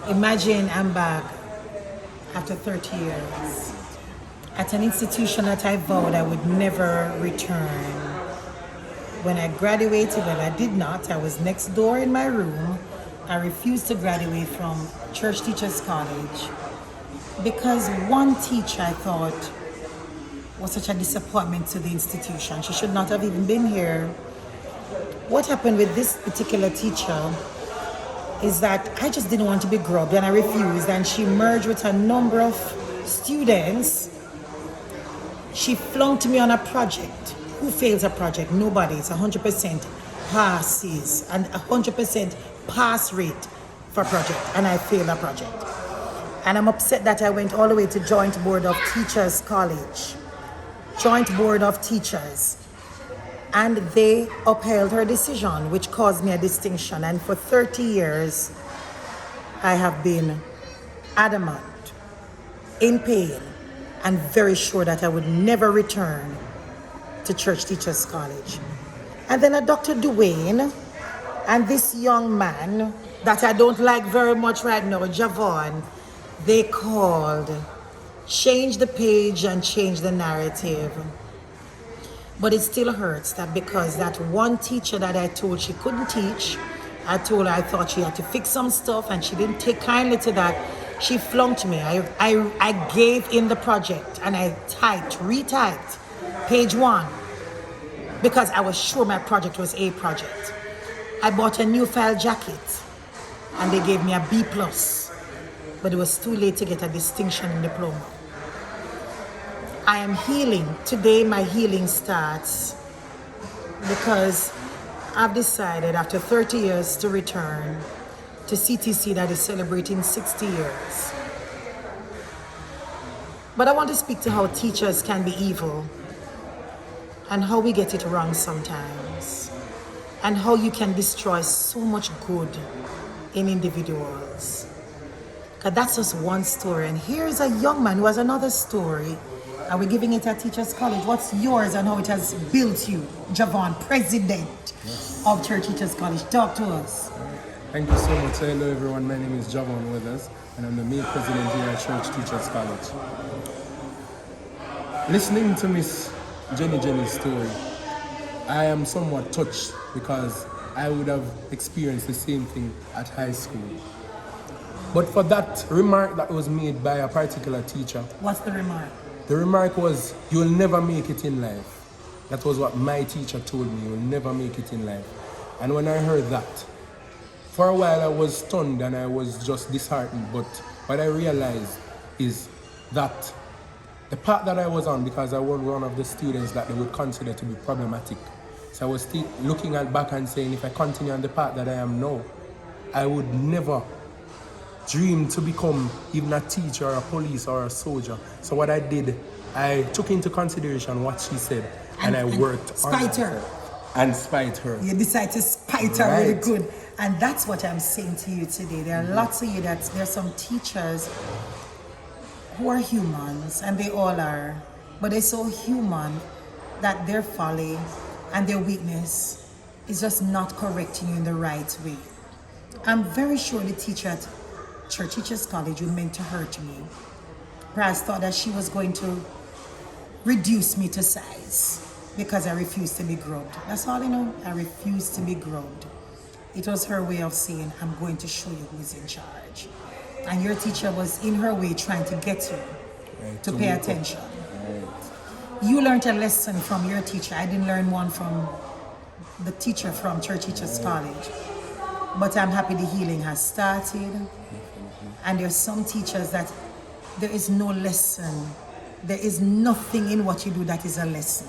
Imagine I'm back after 30 years at an institution that I vowed I would never return. When I graduated, well, I did not. I was next door in my room. I refused to graduate from Church Teachers College because one teacher I thought was such a disappointment to the institution. She should not have even been here. What happened with this particular teacher is that I just didn't want to be grubbed and I refused, and she merged with a number of students. She flunked me on a project. Who fails a project? Nobody. It's 100% passes and 100% pass rate for a project, and I failed a project. And I'm upset that I went all the way to Joint Board of Teachers College. Joint Board of Teachers. And they upheld her decision, which caused me a distinction. And for 30 years, I have been adamant, in pain, and very sure that I would never return to Church Teachers College. And then a Dr. Dwayne and this young man that I don't like very much right now, Javon, they called, change the page and change the narrative. But it still hurts that because that one teacher that I told she couldn't teach, I told her I thought she had to fix some stuff and she didn't take kindly to that. She flunked me. I gave in the project and I retyped page 1 because I was sure my project was a project. I bought a new file jacket and they gave me a B+, but it was too late to get a distinction in diploma. I am healing. Today my healing starts because I've decided after 30 years to return to CTC that is celebrating 60 years. But I want to speak to how teachers can be evil and how we get it wrong sometimes and how you can destroy so much good in individuals. Because that's just one story. And here's a young man who has another story. Are we giving it at Teachers College? What's yours and how it has built you? Javon, president of Church Teachers College. Talk to us. Thank you so much. Hello everyone, my name is Javon Weathers and I'm the main president here at Church Teachers College. Listening to Miss Jenny's story, I am somewhat touched because I would have experienced the same thing at high school. But for that remark that was made by a particular teacher. What's the remark? The remark was, you will never make it in life. That was what my teacher told me, you will never make it in life. And when I heard that, for a while I was stunned and I was just disheartened, but what I realized is that the path that I was on, because I was one of the students that they would consider to be problematic. So I was still looking back and saying, if I continue on the path that I am now, I would never dream to become even a teacher or a police or a soldier. So what I did, I took into consideration what she said and I worked on her. And spite her. You decide to spite her really good. And that's what I'm saying to you today. There are lots of you there's some teachers who are humans, and they all are, but they're so human that their folly and their weakness is just not correcting you in the right way. I'm very sure the teacher at Church Teachers College who meant to hurt me perhaps thought that she was going to reduce me to size because I refused to be grubbed. That's all I know. I refused to be grubbed. It was her way of saying, I'm going to show you who's in charge. And your teacher was in her way trying to get you to pay attention. You learned a lesson from your teacher. I didn't learn one from the teacher from Church Teachers College. But I'm happy the healing has started. And there's some teachers that there is no lesson. There is nothing in what you do that is a lesson.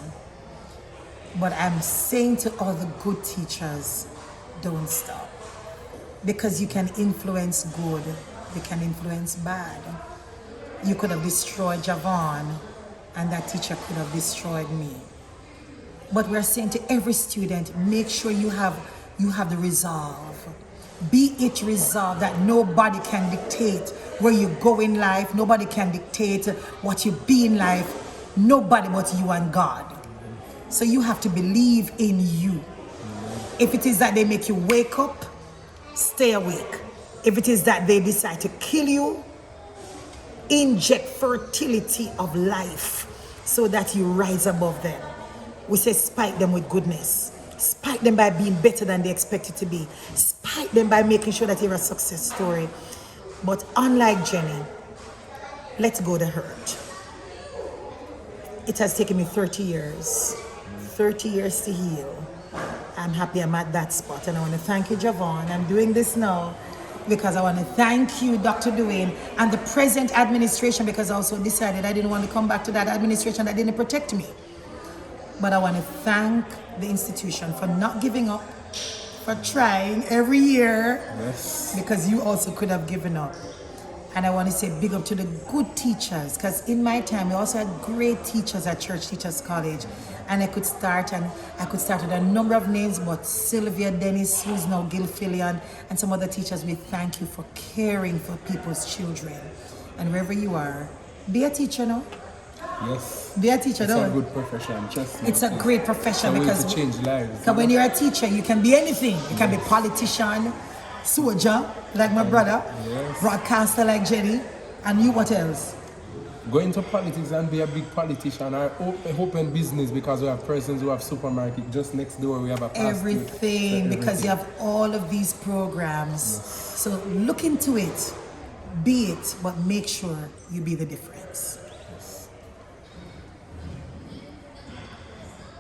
But I'm saying to all the good teachers, don't stop. Because you can influence good, you can influence bad. You could have destroyed Javon, and that teacher could have destroyed me. But we're saying to every student, make sure you have the resolve. Be it resolved that nobody can dictate where you go in life. Nobody can dictate what you be in life. Nobody but you and God. So you have to believe in you. If it is that they make you wake up, stay awake. If it is that they decide to kill you, inject fertility of life so that you rise above them. We say spike them with goodness. Spike them by being better than they expect you to be. Spike them by making sure that you're a success story. But unlike Jenny, let's go to hurt. It has taken me 30 years. 30 years to heal. I'm happy I'm at that spot. And I want to thank you, Javon. I'm doing this now because I want to thank you, Dr. Dwayne, and the present administration, because I also decided I didn't want to come back to that administration that didn't protect me. But I want to thank the institution for not giving up, for trying every year, Yes. because you also could have given up. And I want to say big up to the good teachers, because in my time we also had great teachers at Church Teachers College, and I could start with a number of names, but Sylvia Dennis, who's now Gilfillian, and some other teachers. We thank you for caring for people's children, and wherever you are, be a teacher now. Yes. Be a teacher It's now. a good profession, trust me. It's a great profession It's a way because to change lives. because when you're a teacher, you can be anything. You can be politician, soldier, like my brother, Yes. broadcaster like Jenny, and you what else? Go into politics and be a big politician, or open business, because we have persons who have supermarket just next door. We have a fast food. Everything, because you have all of these programs. So look into it, be it, but make sure you be the difference.